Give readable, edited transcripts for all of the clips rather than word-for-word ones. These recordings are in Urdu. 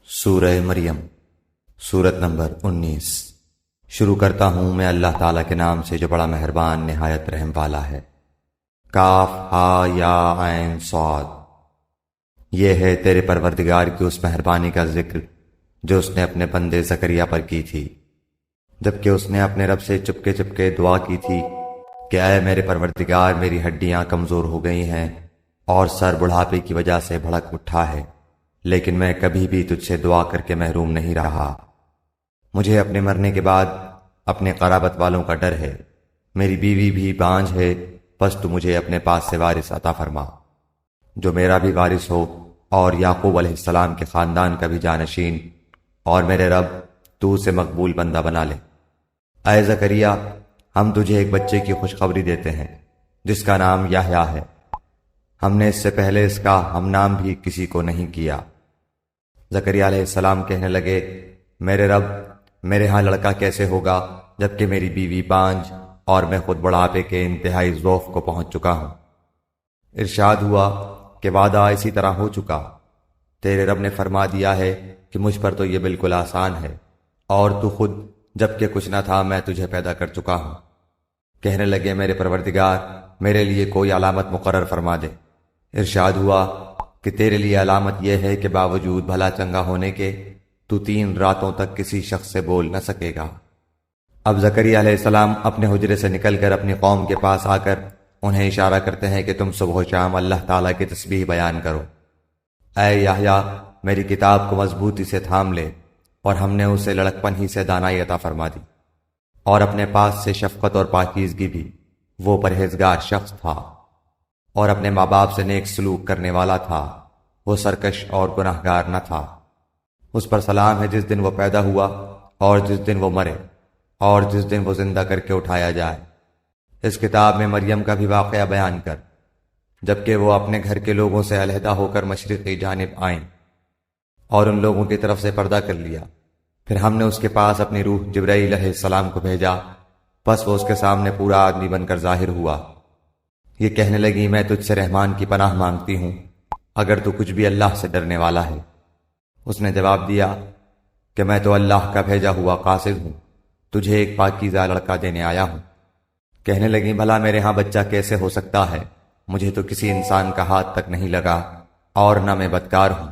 سورہ مریم سورت نمبر 19۔ شروع کرتا ہوں میں اللہ تعالیٰ کے نام سے جو بڑا مہربان نہایت رحم والا ہے۔ کاف ہا یا عین صاد۔ یہ ہے تیرے پروردگار کی اس مہربانی کا ذکر جو اس نے اپنے بندے زکریا پر کی تھی، جبکہ اس نے اپنے رب سے چپکے چپکے دعا کی تھی کہ اے میرے پروردگار، میری ہڈیاں کمزور ہو گئی ہیں اور سر بڑھاپے کی وجہ سے بھڑک اٹھا ہے، لیکن میں کبھی بھی تجھ سے دعا کر کے محروم نہیں رہا۔ مجھے اپنے مرنے کے بعد اپنے قرابت والوں کا ڈر ہے، میری بیوی بھی بانجھ ہے، پس تو مجھے اپنے پاس سے وارث عطا فرما جو میرا بھی وارث ہو اور یعقوب علیہ السلام کے خاندان کا بھی جانشین، اور میرے رب تو اسے مقبول بندہ بنا لے۔ اے زکریا، ہم تجھے ایک بچے کی خوشخبری دیتے ہیں جس کا نام یحییٰ ہے۔ ہم نے اس سے پہلے اس کا ہم نام بھی کسی کو نہیں کیا۔ زکریا علیہ السلام کہنے لگے، میرے رب، میرے ہاں لڑکا کیسے ہوگا جبکہ میری بیوی بانجھ اور میں خود بڑھاپے کے انتہائی ضعف کو پہنچ چکا ہوں۔ ارشاد ہوا کہ وعدہ اسی طرح ہو چکا، تیرے رب نے فرما دیا ہے کہ مجھ پر تو یہ بالکل آسان ہے، اور تو خود جبکہ کچھ نہ تھا میں تجھے پیدا کر چکا ہوں۔ کہنے لگے، میرے پروردگار، میرے لیے کوئی علامت مقرر فرما دے۔ ارشاد ہوا کہ تیرے لیے علامت یہ ہے کہ باوجود بھلا چنگا ہونے کے تو 3 راتوں تک کسی شخص سے بول نہ سکے گا۔ اب زکریا علیہ السلام اپنے حجرے سے نکل کر اپنی قوم کے پاس آ کر انہیں اشارہ کرتے ہیں کہ تم صبح و شام اللہ تعالیٰ کی تسبیح بیان کرو۔ اے یحییٰ، میری کتاب کو مضبوطی سے تھام لے، اور ہم نے اسے لڑکپن ہی سے دانائی عطا فرما دی، اور اپنے پاس سے شفقت اور پاکیزگی بھی۔ وہ پرہیزگار شخص تھا اور اپنے ماں باپ سے نیک سلوک کرنے والا تھا، وہ سرکش اور گناہگار نہ تھا۔ اس پر سلام ہے جس دن وہ پیدا ہوا اور جس دن وہ مرے اور جس دن وہ زندہ کر کے اٹھایا جائے۔ اس کتاب میں مریم کا بھی واقعہ بیان کر، جبکہ وہ اپنے گھر کے لوگوں سے علیحدہ ہو کر مشرقی جانب آئیں اور ان لوگوں کی طرف سے پردہ کر لیا۔ پھر ہم نے اس کے پاس اپنی روح جبرائیل علیہ السلام کو بھیجا، پس وہ اس کے سامنے پورا آدمی بن کر ظاہر ہوا۔ یہ کہنے لگی، میں تجھ سے رحمان کی پناہ مانگتی ہوں اگر تو کچھ بھی اللہ سے ڈرنے والا ہے۔ اس نے جواب دیا کہ میں تو اللہ کا بھیجا ہوا قاصد ہوں، تجھے ایک پاکیزہ لڑکا دینے آیا ہوں۔ کہنے لگی، بھلا میرے ہاں بچہ کیسے ہو سکتا ہے؟ مجھے تو کسی انسان کا ہاتھ تک نہیں لگا اور نہ میں بدکار ہوں۔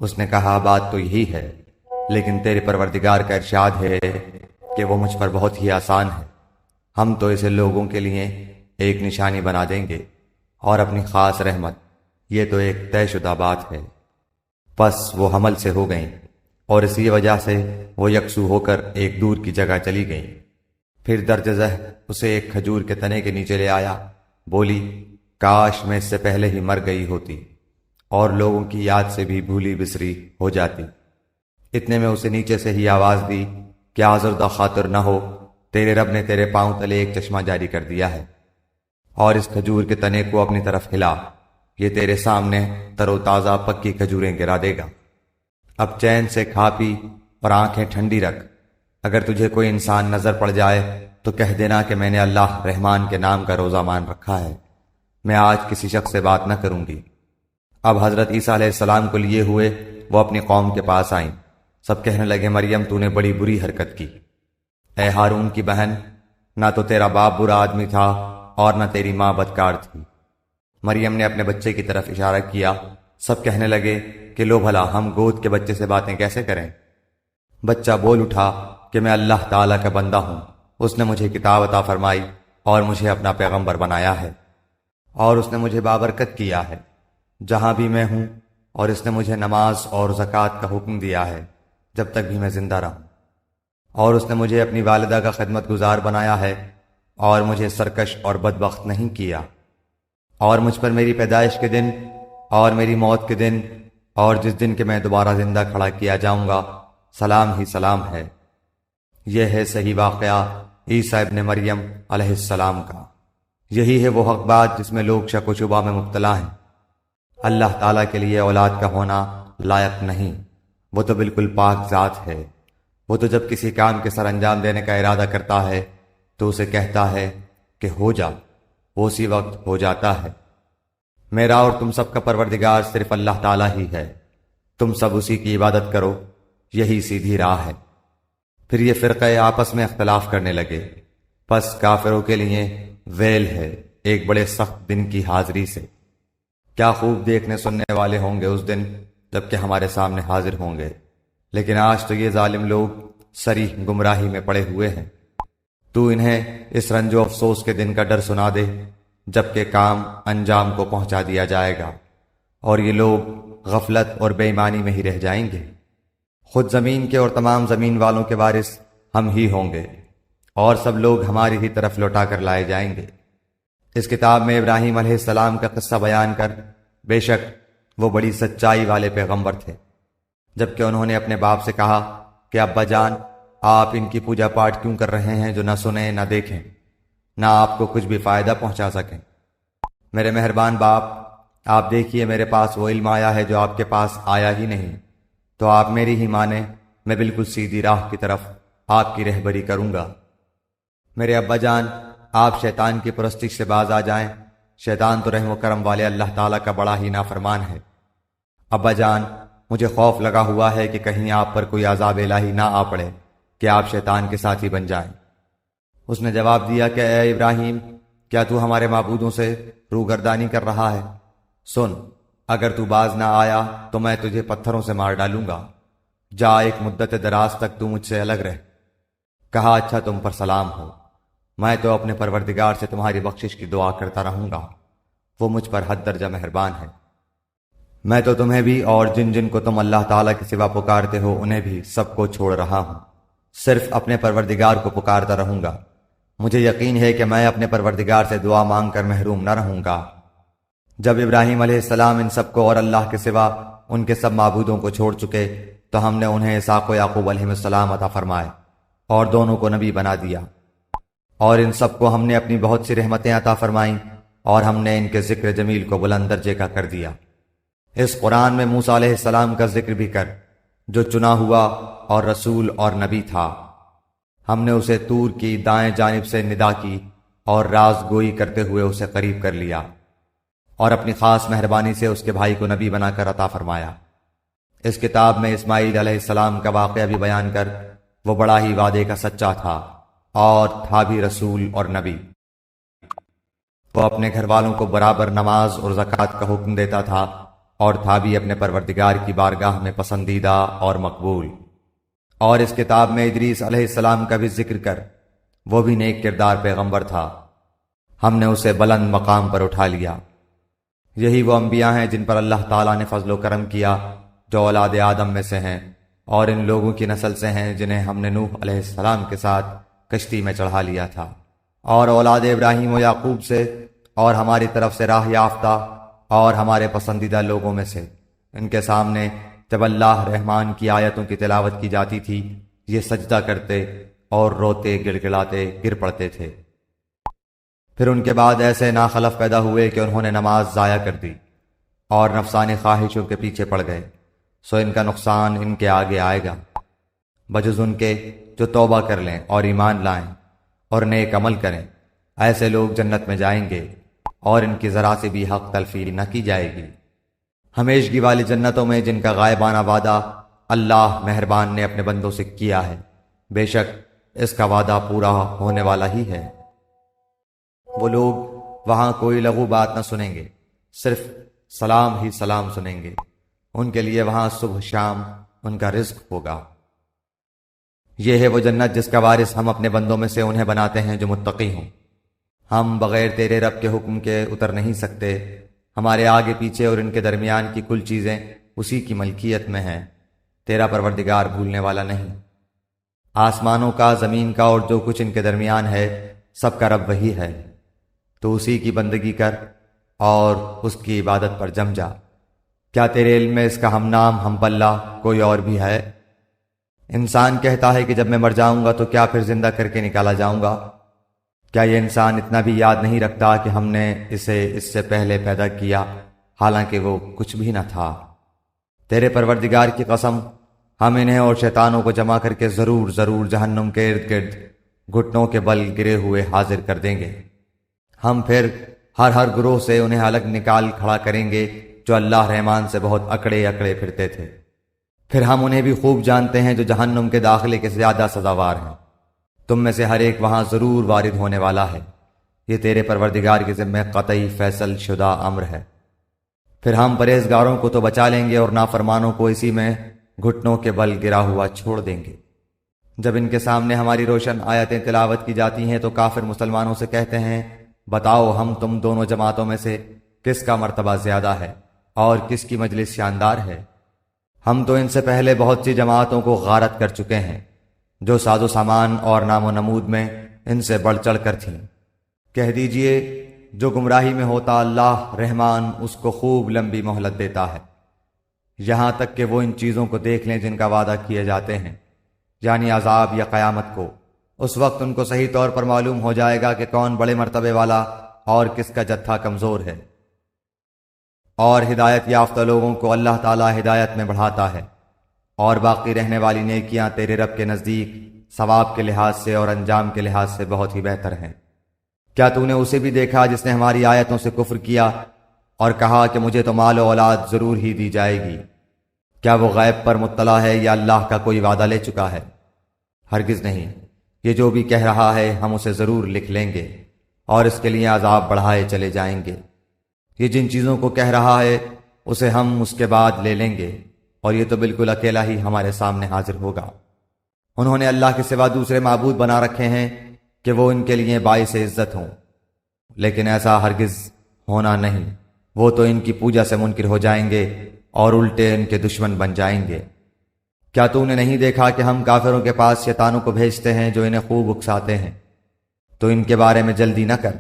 اس نے کہا، بات تو یہی ہے، لیکن تیرے پروردگار کا ارشاد ہے کہ وہ مجھ پر بہت ہی آسان ہے، ہم تو اسے لوگوں کے لیے ایک نشانی بنا دیں گے اور اپنی خاص رحمت، یہ تو ایک طے شدہ بات ہے۔ پس وہ حمل سے ہو گئیں اور اسی وجہ سے وہ یکسو ہو کر ایک دور کی جگہ چلی گئیں۔ پھر درج ذیل اسے ایک کھجور کے تنے کے نیچے لے آیا، بولی، کاش میں اس سے پہلے ہی مر گئی ہوتی اور لوگوں کی یاد سے بھی بھولی بسری ہو جاتی۔ اتنے میں اسے نیچے سے ہی آواز دی کہ آزردہ خاطر نہ ہو، تیرے رب نے تیرے پاؤں تلے ایک چشمہ جاری کر دیا ہے، اور اس کھجور کے تنے کو اپنی طرف ہلا، یہ تیرے سامنے تر و تازہ پکی کھجوریں گرا دے گا۔ اب چین سے کھا پی اور آنکھیں ٹھنڈی رکھ، اگر تجھے کوئی انسان نظر پڑ جائے تو کہہ دینا کہ میں نے اللہ رحمان کے نام کا روزہ مان رکھا ہے، میں آج کسی شخص سے بات نہ کروں گی۔ اب حضرت عیسیٰ علیہ السلام کو لیے ہوئے وہ اپنی قوم کے پاس آئیں۔ سب کہنے لگے، مریم تو نے بڑی بری حرکت کی۔ اے ہارون کی بہن، نہ تو تیرا باپ برا آدمی تھا اور نہ تیری ماں بدکار تھی۔ مریم نے اپنے بچے کی طرف اشارہ کیا۔ سب کہنے لگے کہ لو بھلا ہم گود کے بچے سے باتیں کیسے کریں؟ بچہ بول اٹھا کہ میں اللہ تعالیٰ کا بندہ ہوں، اس نے مجھے کتاب عطا فرمائی اور مجھے اپنا پیغمبر بنایا ہے، اور اس نے مجھے بابرکت کیا ہے جہاں بھی میں ہوں، اور اس نے مجھے نماز اور زکوٰۃ کا حکم دیا ہے جب تک بھی میں زندہ رہوں، اور اس نے مجھے اپنی والدہ کا خدمت گزار بنایا ہے اور مجھے سرکش اور بدبخت نہیں کیا، اور مجھ پر میری پیدائش کے دن اور میری موت کے دن اور جس دن کہ میں دوبارہ زندہ کھڑا کیا جاؤں گا سلام ہی سلام ہے۔ یہ ہے صحیح واقعہ عیسیٰ ابن مریم علیہ السلام کا۔ یہی ہے وہ حق بات جس میں لوگ شک و شبہ میں مبتلا ہیں۔ اللہ تعالیٰ کے لیے اولاد کا ہونا لائق نہیں، وہ تو بالکل پاک ذات ہے۔ وہ تو جب کسی کام کے سر انجام دینے کا ارادہ کرتا ہے تو اسے کہتا ہے کہ ہو جا، وہ اسی وقت ہو جاتا ہے۔ میرا اور تم سب کا پروردگار صرف اللہ تعالیٰ ہی ہے، تم سب اسی کی عبادت کرو، یہی سیدھی راہ ہے۔ پھر یہ فرقے آپس میں اختلاف کرنے لگے، پس کافروں کے لیے ویل ہے ایک بڑے سخت دن کی حاضری سے۔ کیا خوب دیکھنے سننے والے ہوں گے اس دن جبکہ ہمارے سامنے حاضر ہوں گے، لیکن آج تو یہ ظالم لوگ صریح گمراہی میں پڑے ہوئے ہیں۔ تو انہیں اس رنج و افسوس کے دن کا ڈر سنا دے جبکہ کام انجام کو پہنچا دیا جائے گا، اور یہ لوگ غفلت اور بے ایمانی میں ہی رہ جائیں گے۔ خود زمین کے اور تمام زمین والوں کے وارث ہم ہی ہوں گے، اور سب لوگ ہماری ہی طرف لوٹا کر لائے جائیں گے۔ اس کتاب میں ابراہیم علیہ السلام کا قصہ بیان کر، بے شک وہ بڑی سچائی والے پیغمبر تھے، جبکہ انہوں نے اپنے باپ سے کہا کہ ابا جان، آپ ان کی پوجا پاٹ کیوں کر رہے ہیں جو نہ سنیں نہ دیکھیں، نہ آپ کو کچھ بھی فائدہ پہنچا سکیں۔ میرے مہربان باپ، آپ دیکھیے میرے پاس وہ علم آیا ہے جو آپ کے پاس آیا ہی نہیں، تو آپ میری ہی مانیں، میں بالکل سیدھی راہ کی طرف آپ کی رہبری کروں گا۔ میرے ابا جان، آپ شیطان کی پرستش سے باز آ جائیں، شیطان تو رحم و کرم والے اللہ تعالیٰ کا بڑا ہی نافرمان ہے۔ ابا جان، مجھے خوف لگا ہوا ہے کہ کہیں آپ پر کوئی عذاب الہی نہ آ پڑے کہ آپ شیطان کے ساتھی بن جائیں۔ اس نے جواب دیا کہ اے ابراہیم، کیا تو ہمارے معبودوں سے روگردانی کر رہا ہے؟ سن، اگر تو باز نہ آیا تو میں تجھے پتھروں سے مار ڈالوں گا۔ جا، ایک مدت دراز تک تو مجھ سے الگ رہ۔ کہا اچھا، تم پر سلام ہو، میں تو اپنے پروردگار سے تمہاری بخشش کی دعا کرتا رہوں گا، وہ مجھ پر حد درجہ مہربان ہے۔ میں تو تمہیں بھی اور جن جن کو تم اللہ تعالیٰ کے سوا پکارتے ہو انہیں بھی سب کو چھوڑ رہا ہوں، صرف اپنے پروردگار کو پکارتا رہوں گا۔ مجھے یقین ہے کہ میں اپنے پروردگار سے دعا مانگ کر محروم نہ رہوں گا۔ جب ابراہیم علیہ السلام ان سب کو اور اللہ کے سوا ان کے سب معبودوں کو چھوڑ چکے تو ہم نے انہیں اسحاق و یعقوب علیہ السلام عطا فرمائے اور دونوں کو نبی بنا دیا، اور ان سب کو ہم نے اپنی بہت سی رحمتیں عطا فرمائیں، اور ہم نے ان کے ذکر جمیل کو بلند درجے کا کر دیا۔ اس قرآن میں موسیٰ علیہ السلام کا ذکر بھی کر، جو چنا ہوا اور رسول اور نبی تھا۔ ہم نے اسے طور کی دائیں جانب سے ندا کی اور راز گوئی کرتے ہوئے اسے قریب کر لیا، اور اپنی خاص مہربانی سے اس کے بھائی کو نبی بنا کر عطا فرمایا۔ اس کتاب میں اسماعیل علیہ السلام کا واقعہ بھی بیان کر، وہ بڑا ہی وعدے کا سچا تھا اور تھا بھی رسول اور نبی۔ وہ اپنے گھر والوں کو برابر نماز اور زکوٰۃ کا حکم دیتا تھا، اور تھا بھی اپنے پروردگار کی بارگاہ میں پسندیدہ اور مقبول۔ اور اس کتاب میں ادریس علیہ السلام کا بھی ذکر کر، وہ بھی نیک کردار پیغمبر تھا، ہم نے اسے بلند مقام پر اٹھا لیا۔ یہی وہ انبیاء ہیں جن پر اللہ تعالیٰ نے فضل و کرم کیا، جو اولاد آدم میں سے ہیں، اور ان لوگوں کی نسل سے ہیں جنہیں ہم نے نوح علیہ السلام کے ساتھ کشتی میں چڑھا لیا تھا، اور اولاد ابراہیم و یعقوب سے، اور ہماری طرف سے راہ یافتہ اور ہمارے پسندیدہ لوگوں میں سے۔ ان کے سامنے جب اللہ رحمان کی آیتوں کی تلاوت کی جاتی تھی، یہ سجدہ کرتے اور روتے گڑ گڑاتے گر پڑتے تھے۔ پھر ان کے بعد ایسے ناخلف پیدا ہوئے کہ انہوں نے نماز ضائع کر دی اور نفسانی خواہشوں کے پیچھے پڑ گئے، سو ان کا نقصان ان کے آگے آئے گا، بجز ان کے جو توبہ کر لیں اور ایمان لائیں اور نیک عمل کریں۔ ایسے لوگ جنت میں جائیں گے، اور ان کی ذرا سے بھی حق تلفی نہ کی جائے گی۔ ہمیشگی والی جنتوں میں جن کا غائبانہ وعدہ اللہ مہربان نے اپنے بندوں سے کیا ہے، بے شک اس کا وعدہ پورا ہونے والا ہی ہے۔ وہ لوگ وہاں کوئی لغو بات نہ سنیں گے، صرف سلام ہی سلام سنیں گے۔ ان کے لیے وہاں صبح شام ان کا رزق ہوگا۔ یہ ہے وہ جنت جس کا وارث ہم اپنے بندوں میں سے انہیں بناتے ہیں جو متقی ہوں۔ ہم بغیر تیرے رب کے حکم کے اتر نہیں سکتے، ہمارے آگے پیچھے اور ان کے درمیان کی کل چیزیں اسی کی ملکیت میں ہیں، تیرا پروردگار بھولنے والا نہیں۔ آسمانوں کا، زمین کا اور جو کچھ ان کے درمیان ہے، سب کا رب وہی ہے، تو اسی کی بندگی کر اور اس کی عبادت پر جم جا۔ کیا تیرے علم میں اس کا ہم نام ہم پلہ کوئی اور بھی ہے؟ انسان کہتا ہے کہ جب میں مر جاؤں گا تو کیا پھر زندہ کر کے نکالا جاؤں گا؟ کیا یہ انسان اتنا بھی یاد نہیں رکھتا کہ ہم نے اسے اس سے پہلے پیدا کیا، حالانکہ وہ کچھ بھی نہ تھا؟ تیرے پروردگار کی قسم، ہم انہیں اور شیطانوں کو جمع کر کے ضرور ضرور جہنم کے ارد گرد گھٹنوں کے بل گرے ہوئے حاضر کر دیں گے۔ ہم پھر ہر گروہ سے انہیں الگ نکال کھڑا کریں گے جو اللہ رحمان سے بہت اکڑے اکڑے پھرتے تھے۔ پھر ہم انہیں بھی خوب جانتے ہیں جو جہنم کے داخلے کے زیادہ سزاوار ہیں۔ تم میں سے ہر ایک وہاں ضرور وارد ہونے والا ہے، یہ تیرے پروردگار کے ذمہ قطعی فیصل شدہ امر ہے۔ پھر ہم پرہیزگاروں کو تو بچا لیں گے اور نافرمانوں کو اسی میں گھٹنوں کے بل گرا ہوا چھوڑ دیں گے۔ جب ان کے سامنے ہماری روشن آیتیں تلاوت کی جاتی ہیں تو کافر مسلمانوں سے کہتے ہیں، بتاؤ ہم تم دونوں جماعتوں میں سے کس کا مرتبہ زیادہ ہے اور کس کی مجلس شاندار ہے؟ ہم تو ان سے پہلے بہت سی جماعتوں کو غارت کر چکے ہیں جو ساز و سامان اور نام و نمود میں ان سے بڑھ چڑھ کر تھیں۔ کہہ دیجئے جو گمراہی میں ہوتا اللہ رحمان اس کو خوب لمبی مہلت دیتا ہے، یہاں تک کہ وہ ان چیزوں کو دیکھ لیں جن کا وعدہ کیے جاتے ہیں، یعنی عذاب یا قیامت کو۔ اس وقت ان کو صحیح طور پر معلوم ہو جائے گا کہ کون بڑے مرتبے والا اور کس کا جتھا کمزور ہے۔ اور ہدایت یافتہ لوگوں کو اللہ تعالی ہدایت میں بڑھاتا ہے، اور باقی رہنے والی نیکیاں تیرے رب کے نزدیک ثواب کے لحاظ سے اور انجام کے لحاظ سے بہت ہی بہتر ہیں۔ کیا تو نے اسے بھی دیکھا جس نے ہماری آیتوں سے کفر کیا اور کہا کہ مجھے تو مال و اولاد ضرور ہی دی جائے گی؟ کیا وہ غیب پر مطلع ہے یا اللہ کا کوئی وعدہ لے چکا ہے؟ ہرگز نہیں، یہ جو بھی کہہ رہا ہے ہم اسے ضرور لکھ لیں گے اور اس کے لیے عذاب بڑھائے چلے جائیں گے۔ یہ جن چیزوں کو کہہ رہا ہے اسے ہم اس کے بعد لے لیں گے، اور یہ تو بالکل اکیلا ہی ہمارے سامنے حاضر ہوگا۔ انہوں نے اللہ کے سوا دوسرے معبود بنا رکھے ہیں کہ وہ ان کے لیے باعث عزت ہوں، لیکن ایسا ہرگز ہونا نہیں، وہ تو ان کی پوجا سے منکر ہو جائیں گے اور الٹے ان کے دشمن بن جائیں گے۔ کیا تو نے نہیں دیکھا کہ ہم کافروں کے پاس شیطانوں کو بھیجتے ہیں جو انہیں خوب اکساتے ہیں؟ تو ان کے بارے میں جلدی نہ کر،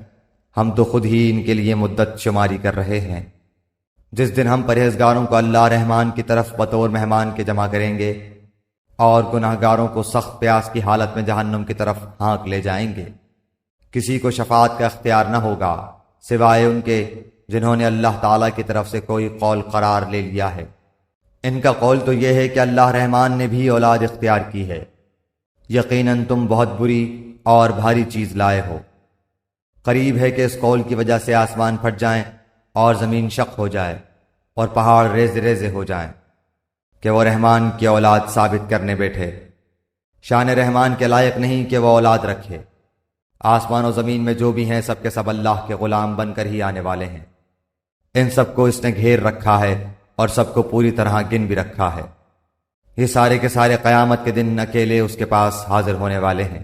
ہم تو خود ہی ان کے لیے مدت شماری کر رہے ہیں۔ جس دن ہم پرہیزگاروں کو اللہ رحمان کی طرف بطور مہمان کے جمع کریں گے اور گناہ گاروں کو سخت پیاس کی حالت میں جہنم کی طرف ہانک لے جائیں گے، کسی کو شفاعت کا اختیار نہ ہوگا سوائے ان کے جنہوں نے اللہ تعالیٰ کی طرف سے کوئی قول قرار لے لیا ہے۔ ان کا قول تو یہ ہے کہ اللہ رحمان نے بھی اولاد اختیار کی ہے، یقیناً تم بہت بری اور بھاری چیز لائے ہو۔ قریب ہے کہ اس قول کی وجہ سے آسمان پھٹ جائیں اور زمین شق ہو جائے اور پہاڑ ریزے ریزے ہو جائیں کہ وہ رحمان کی اولاد ثابت کرنے بیٹھے۔ شان رحمان کے لائق نہیں کہ وہ اولاد رکھے۔ آسمان و زمین میں جو بھی ہیں سب کے سب اللہ کے غلام بن کر ہی آنے والے ہیں۔ ان سب کو اس نے گھیر رکھا ہے اور سب کو پوری طرح گن بھی رکھا ہے۔ یہ سارے کے سارے قیامت کے دن اکیلے اس کے پاس حاضر ہونے والے ہیں۔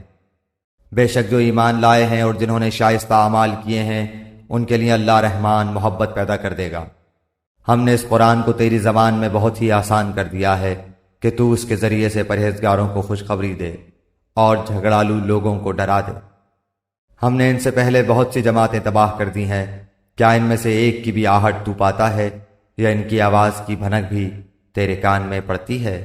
بے شک جو ایمان لائے ہیں اور جنہوں نے شائستہ اعمال کیے ہیں ان کے لیے اللہ رحمان محبت پیدا کر دے گا۔ ہم نے اس قرآن کو تیری زبان میں بہت ہی آسان کر دیا ہے کہ تو اس کے ذریعے سے پرہیزگاروں کو خوشخبری دے اور جھگڑالو لوگوں کو ڈرا دے۔ ہم نے ان سے پہلے بہت سی جماعتیں تباہ کر دی ہیں، کیا ان میں سے ایک کی بھی آہٹ تو پاتا ہے یا ان کی آواز کی بھنک بھی تیرے کان میں پڑتی ہے؟